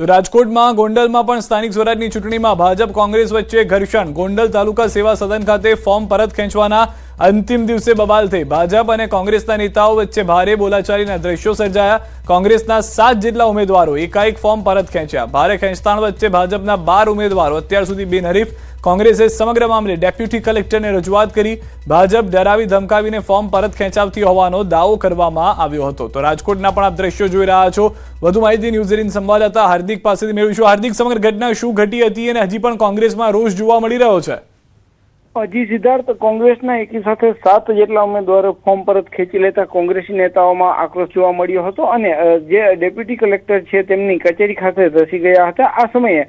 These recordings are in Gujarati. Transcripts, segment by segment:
તો રાજકોટમાં ગોંડલમાં પણ સ્થાનિક સ્વરાજની ચૂંટણીમાં ભાજપ કોંગ્રેસ વચ્ચે ઘર્ષણ। ગોંડલ તાલુકા સેવા સદન ખાતે ફોર્મ પરત ખેંચવાના અંતિમ દિવસે બબાલ થઈ। ભાજપ અને કોંગ્રેસના નેતાઓ વચ્ચે ભારે બોલાચાલીના દ્રશ્યો સર્જાયા। કોંગ્રેસના 7 જેટલા ઉમેદવારો એકાએક ફોર્મ પરત ખેંચ્યા। ભારે ખેંચતાણ વચ્ચે ભાજપના 12 ઉમેદવારો અત્યાર સુધી બિનહરીફ। કોંગ્રેસે સમગ્ર મામલે ડેપ્યુટી કલેક્ટરને રજૂઆત કરી। ભાજપ ડરાવી ધમકાવીને ફોર્મ પરત ખેંચાવતી હોવાનો દાવો કરવામાં આવ્યો હતો। તો રાજકોટના પણ આપ દ્રશ્યો જોઈ રહ્યા છો। વધુ માહિતી ન્યૂઝ 18 સંવાદદાતા હાર્દિક પાસેથી મેળવીશું। હાર્દિક, સમગ્ર ઘટના શું ઘટી હતી અને હજી પણ કોંગ્રેસમાં રોષ જોવા મળી રહ્યો છે? જી સિદ્ધાર્થ, કોંગ્રેસના એકી સાથે 7 જેટલા ઉમેદવારો ફોર્મ પરત ખેંચી લેતા કોંગ્રેસી નેતાઓમાં આક્રોશ જોવા મળ્યો હતો અને જે ડેપ્યુટી કલેક્ટર છે તેમની કચેરી ખાતે ધસી ગયા હતા। આ સમયે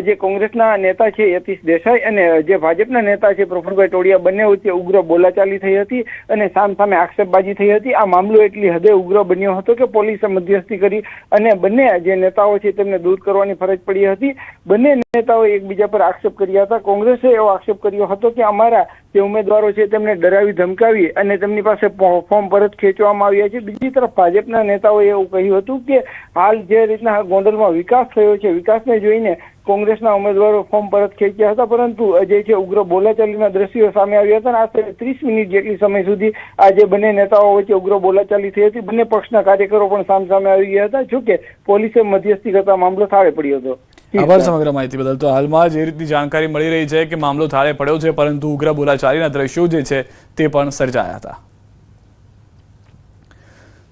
જે કોંગ્રેસના નેતા છે યતીશ દેસાઈ અને જે ભાજપના નેતા છે પ્રફુલભાઈ ટોડિયા બંને વચ્ચે ઉગ્ર બોલાચાલી થઈ હતી અને સામસામે આક્ષેપબાજી થઈ હતી। આ મામલો એટલી હદે ઉગ્ર બન્યો હતો કે પોલીસે મધ્યસ્થી કરી અને બંને જે નેતાઓ છે તેમને દૂર કરવાની ફરજ પડી હતી। બંને નેતાઓએ એકબીજા પર આક્ષેપ કર્યા હતા। કોંગ્રેસે એવો આક્ષેપ કર્યો હતો કે અમારા જે ઉમેદવારો છે તેમને ડરાવી ધમકાવી અને તેમની પાસે ફોર્મ પરત ખેંચવામાં આવ્યા છે। બીજી તરફ ભાજપના નેતાઓએ એવું કહ્યું હતું કે હાલ જે રીતના ગોંડલમાં વિકાસ થયો છે, વિકાસને જોઈને કોંગ્રેસના ઉમેદવારો ફોર્મ પરત ખેંચ્યા હતા, પરંતુ જે છે ઉગ્ર બોલાચાલીના દ્રશ્યો સામે આવ્યા હતા અને આશરે 30 મિનિટ જેટલી સમય સુધી આ જે બંને નેતાઓ વચ્ચે ઉગ્ર બોલાચાલી થઈ હતી। બંને પક્ષના કાર્યકરો પણ સામસામે આવી ગયા હતા। જોકે પોલીસે મધ્યસ્થી કરતા મામલો થાળે પડ્યો હતો। આભાર સમગ્ર માહિતી બદલ। તો હાલમાં જે રીતની જાણકારી મળી રહી છે કે મામલો થાળે પડ્યો છે, પરંતુ ઉગ્ર બોલાચાલીના દ્રશ્યો જે છે તે પણ સર્જાયા હતા।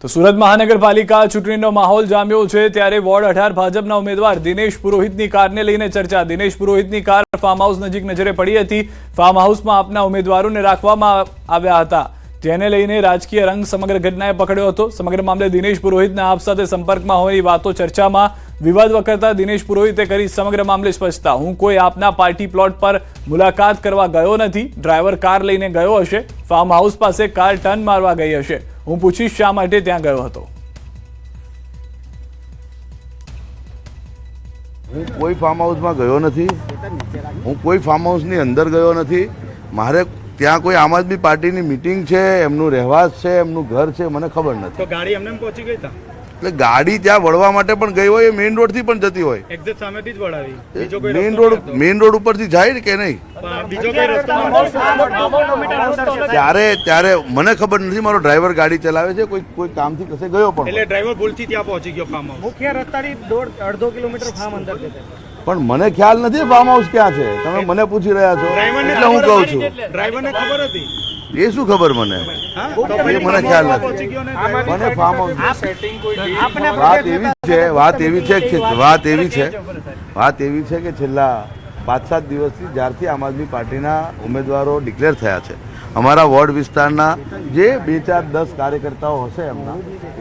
તો સુરત મહાનગરપાલિકા ચૂંટણીનો માહોલ જામ્યો છે, ત્યારે વોર્ડ 18 ભાજપના ઉમેદવાર દિનેશ પુરોહિતની કારને લઈને ચર્ચા। દિનેશ પુરોહિતની કાર ફાર્મ હાઉસ નજીક નજરે પડી હતી। ફાર્મ હાઉસમાં આપના ઉમેદવારોને રાખવામાં આવ્યા હતા, જેને લઈને રાજકીય રંગ સમગ્ર ઘટનાએ પકડ્યો હતો। સમગ્ર મામલે દિનેશ પુરોહિતના આપ સાથે સંપર્કમાં હોવાની વાતો ચર્ચામાં। વિવાદ વકરતા દિનેશ પુરોહિતે કરી સમગ્ર મામલે સ્પષ્ટતા। હું કોઈ આપના પાર્ટી પ્લોટ પર મુલાકાત કરવા ગયો નથી। ડ્રાઈવર કાર લઈને ગયો હશે, ફાર્મ હાઉસ પાસે કાર ટર્ન મારવા ગઈ હશે। હું પૂછીશ શા માટે ત્યાં ગયો હતો। હું કોઈ ફાર્મ હાઉસમાં ગયો નથી। હું કોઈ ફાર્મ હાઉસની અંદર ગયો નથી। મારે ત્યાં કોઈ આમ આદમી પાર્ટીની મીટિંગ છે, એમનું રહેવાસ છે, એમનું ઘર છે, મને ખબર નથી। તો ગાડી એમને પહોંચી ગઈ હતા? એટલે ગાડી ત્યાં વળવા માટે પણ ગઈ હોય, એ મેઇન રોડ થી પણ જતી હોય। એક્ઝેક્ટ સામેથી જ વળાવી? મેઇન રોડ ઉપરથી જાય કે નહીં? બીજો કઈ રસ્તો? ત્યારે મને ખબર નથી। મારો ડ્રાઈવર ગાડી ચલાવે છે, કોઈ કામથી કશે ગયો પણ એટલે ડ્રાઈવર ભૂલથી ત્યાં પહોંચી ગયો ફાર્મ હાઉસ? મુખ્ય રસ્તાથી 1.5 કિલોમીટર ફાર્મ અંદર છે, પણ મને ખ્યાલ નથી ફાર્મ હાઉસ ક્યાં છે। તમે મને પૂછી રહ્યા છો એટલે હું કહું છું। ડ્રાઈવરને ખબર હતી? એ શું ખબર મને? એ મને ખ્યાલ નથી। મને ફાર્મ હાઉસ વાત એવી છે કે છેલ્લા 5-7 દિવસથી જ્યારથી આમ આદમી પાર્ટીના ઉમેદવારો ડિક્લેર થયા છે, અમારા વોર્ડ વિસ્તારના જે 2-4-10 કાર્યકર્તાઓ હશે એમના,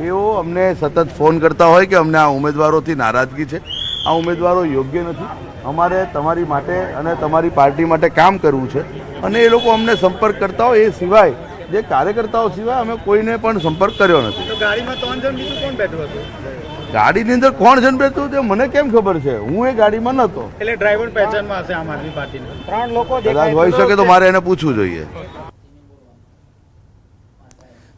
એઓ અમને સતત ફોન કરતા હોય કે અમને આ ઉમેદવારોથી નારાજગી છે, આ ઉમેદવારો યોગ્ય નથી, અમારે તમારી માટે અને તમારી પાર્ટી માટે કામ કરવું છે, અને એ લોકો અમને સંપર્ક કરતા હોય। એ સિવાય જે કાર્યકર્તાઓ સિવાય અમે કોઈને પણ સંપર્ક કર્યો નથી। ગાડીમાં 3 જણ બીજું કોણ બેઠું હતું? ગાડીની અંદર કોણ જણ બેઠું તે મને કેમ ખબર છે? હું એ ગાડીમાં નહોતો। એટલે ડ્રાઈવર પહેચાનમાં હશે આમ આદમી પાર્ટીના? 3 લોકો કદાચ હોઈ શકે, તો મારે એને પૂછવું જોઈએ।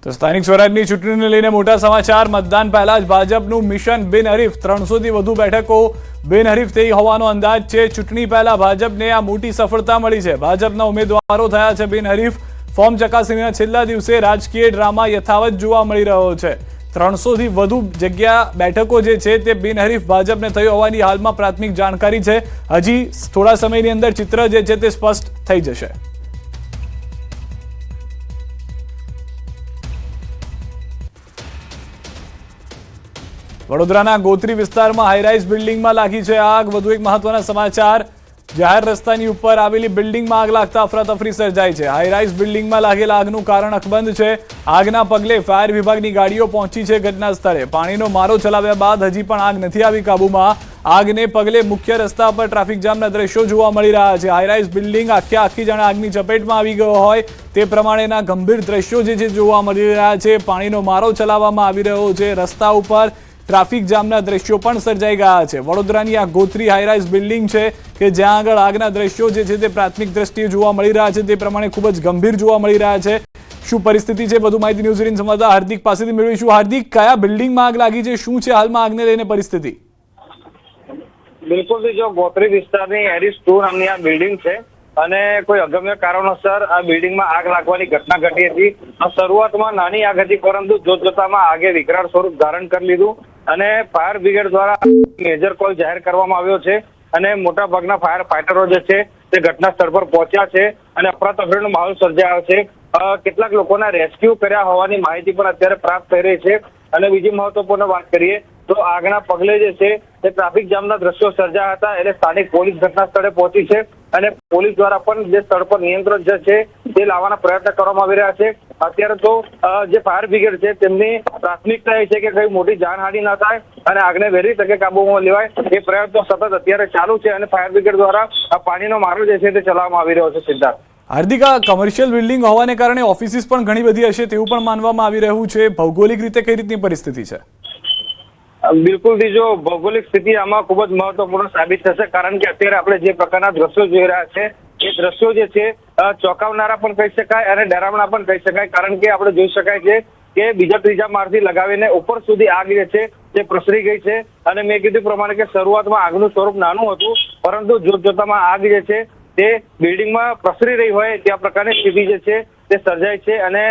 તો સ્થાનિક સ્વરાજની ચૂંટણીને લઈને મોટા સમાચાર। મતદાન પહેલા જ ભાજપનું મિશન બિનહરીફ, 300 થી વધુ બેઠકો બિનહરીફ થઈ હોવાનો અંદાજ છે। ચૂંટણી પહેલા ભાજપને આ મોટી સફળતા મળી છે। ભાજપના ઉમેદવારો થયા છે બિનહરીફ। ફોર્મ ચકાસણીના છેલ્લા દિવસે રાજકીય ડ્રામા યથાવત જોવા મળી રહ્યો છે। 300 થી વધુ જગ્યા બેઠકો જે છે તે બિનહરીફ ભાજપને થઈ હોવાની હાલમાં પ્રાથમિક જાણકારી છે। હજી થોડા સમયની અંદર ચિત્ર જે છે તે સ્પષ્ટ થઈ જશે। વડોદરાના ગોત્રી વિસ્તારમાં હાઈરાઇઝ બિલ્ડિંગમાં લાગી છે આગ। વધુ એક મહત્વના સમાચાર। જાહેર રસ્તાની ઉપર આવેલી બિલ્ડિંગમાં આગ લાગતા અફરાતફરી સર્જાઈ છે। હાઈરાઇઝ બિલ્ડિંગમાં લાગેલા આગનું કારણ અકબંધ છે। આગના પગલે ફાયર વિભાગની ગાડીઓ પહોંચી છે ઘટના સ્થળે। પાણીનો મારો ચલાવ્યા બાદ હજી પણ આગ નથી આવી કાબુમાં। આગને પગલે મુખ્ય રસ્તા પર ટ્રાફિક જામના દ્રશ્યો જોવા મળી રહ્યા છે। હાઈરાઇઝ બિલ્ડિંગ આખી જાણે આગની ચપેટમાં આવી ગયો હોય તે પ્રમાણેના ગંભીર દ્રશ્યો જે છે જોવા મળી રહ્યા છે। પાણીનો મારો ચલાવવામાં આવી રહ્યો છે। રસ્તા ઉપર ટ્રાફિક જામના દ્રશ્યો પણ સર્જાઈ ગયા છે। વડોદરાની આ ગોત્રી હાઈરાઇઝ બિલ્ડિંગ છે કે જ્યાં આગળ આગના દ્રશ્યો જે છે તે પ્રાથમિક દ્રષ્ટિએ જોવા મળી રહ્યા છે તે પ્રમાણે ખૂબ જ ગંભીર જોવા મળી રહ્યા છે। શું પરિસ્થિતિ છે વધુ માહિતી ન્યૂઝ 18 સંવાદદાતા હાર્દિક પાસેથી મેળવીશું। હાર્દિક, કયા બિલ્ડિંગમાં આગ લાગી છે, શું છે હાલમાં આગને લઈને પરિસ્થિતિ? બિલકુલ જો ગોત્રી વિસ્તારની એરિસ 2 નામની આ બિલ્ડિંગ છે અને કોઈ અગમ્ય કારણોસર આ બિલ્ડિંગમાં આગ લાગવાની ઘટના ઘટી હતી. શરૂઆતમાં નાની આગ હતી, પરંતુ જોતજોતામાં આગે વિકરાળ સ્વરૂપ ધારણ કરી લીધું અને ફાયર બ્રિગેડ દ્વારા મેજર કોલ જાહેર કરવામાં આવ્યો છે અને મોટા ભાગના ફાયર ફાઈટરો જે છે તે ઘટના સ્થળ પર પહોંચ્યા છે અને અફરાતફરીનો માહોલ સર્જાયો છે. કેટલાક લોકોના રેસ્ક્યુ કર્યા હોવાની માહિતી પણ અત્યારે પ્રાપ્ત થઈ રહી છે. અને બીજી મહત્વપૂર્ણ વાત કરીએ તો આગના પગલે જે છે તે ટ્રાફિક જામના દ્રશ્યો સર્જાયા હતા, એટલે સ્થાનિક પોલીસ ઘટના સ્થળે પહોંચી છે અને પોલીસ દ્વારા પણ જે સ્થળ પર નિયંત્રણ જે છે તે લાવવાના પ્રયત્ન કરવામાં આવી રહ્યા છે. અત્યારે તો જે ફાયર બ્રિગેડ છે તેમની પ્રાથમિકતા એ છે કે કઈ મોટી જાનહાનિ ન થાય અને આગને વહેલી તકે કાબૂમાં લેવાય એ પ્રયત્નો સતત અત્યારે ચાલુ છે અને ફાયર બ્રિગેડ દ્વારા પાણીનો મારો જે છે તે ચલાવવામાં આવી રહ્યો છે. સિદ્ધાર્થ, હાર્દિકા, કમર્શિયલ બિલ્ડિંગ હોવાને કારણે ઓફિસીસ પણ ઘણી બધી હશે તેવું પણ માનવામાં આવી રહ્યું છે. ભૌગોલિક રીતે કઈ રીતની પરિસ્થિતિ છે? બિલકુલ જો ભૌગોલિક સ્થિતિ આમાં ખૂબ જ મહત્વપૂર્ણ સાબિત થશે, કારણ કે અત્યારે આપણે જે પ્રકારના દ્રશ્યો જોઈ રહ્યા છે એ દ્રશ્યો જે છે ચોંકાવનારા પણ કહી શકાય અને ડરાવના પણ કહી શકાય, કારણ કે આપણે જોઈ શકાય છે કે બીજા ત્રીજા માળથી લગાવીને ઉપર સુધી આગ જે છે તે પ્રસરી ગઈ છે. અને મેં કીધું પ્રમાણે કે શરૂઆતમાં આગનું સ્વરૂપ નાનું હતું, પરંતુ જોતજોતામાં આગ જે છે તે બિલ્ડિંગમાં પ્રસરી રહી હોય ત્યાં પ્રકારની સ્થિતિ જે છે તે સર્જાય છે. અને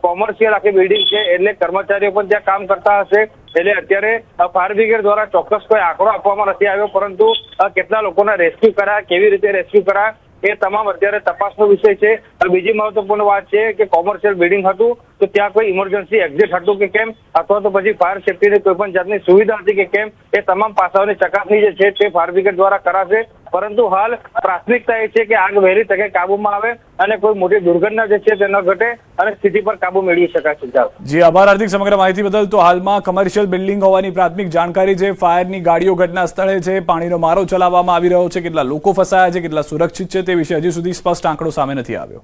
કોમર્શિયલ આખી બિલ્ડિંગ છે એટલે કર્મચારીઓ પણ ત્યાં કામ કરતા હશે, એટલે અત્યારે ફાયર બ્રિગેડ દ્વારા ચોક્કસ કોઈ આંકડો આપવામાં નથી આવ્યો, પરંતુ કેટલા લોકોના રેસ્ક્યુ કરાયા, કેવી રીતે રેસ્ક્યુ કરાયા એ તમામ અત્યારે તપાસનો વિષય છે. બીજી મહત્વપૂર્ણ વાત છે કે કોમર્શિયલ બિલ્ડિંગ હતું તો ત્યાં કોઈ ઇમરજન્સી એક્ઝિટ હતું કે કેમ, અથવા તો પછી ફાયર સેફ્ટીની કોઈ પણ જાતની સુવિધા હતી કે કેમ, એ તમામ પાસાઓની ચકાસણી જે છે તે ફાયર બ્રિગેડ દ્વારા કરાશે. પરંતુ હાલ પ્રાથમિકતા એ છે કે આગ વહેલી તકે કાબૂમાં આવે અને કોઈ મોટી દુર્ઘટના જે છે તે ન ઘટે અને સ્થિતિ પર કાબુ મેળવી શકાય. જી આભાર હાર્દિક સમગ્ર માહિતી બદલ. તો હાલમાં કમર્શિયલ બિલ્ડિંગ હોવાની પ્રાથમિક જાણકારી છે. ફાયરની ગાડીઓ ઘટના સ્થળે છે, પાણીનો મારો ચલાવવામાં આવી રહ્યો છે. કેટલા લોકો ફસાયા છે, કેટલા સુરક્ષિત છે તે વિશે હજી સુધી સ્પષ્ટ આંકડો સામે નથી આવ્યો.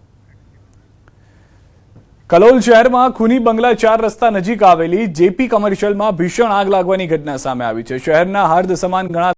કલોલ શહેરમાં ખૂની બંગલા 4 રસ્તા નજીક આવેલી જેપી કમર્શિયલમાં ભીષણ આગ લાગવાની ઘટના સામે આવી છે. શહેરના હર્દ સમાન ઘણા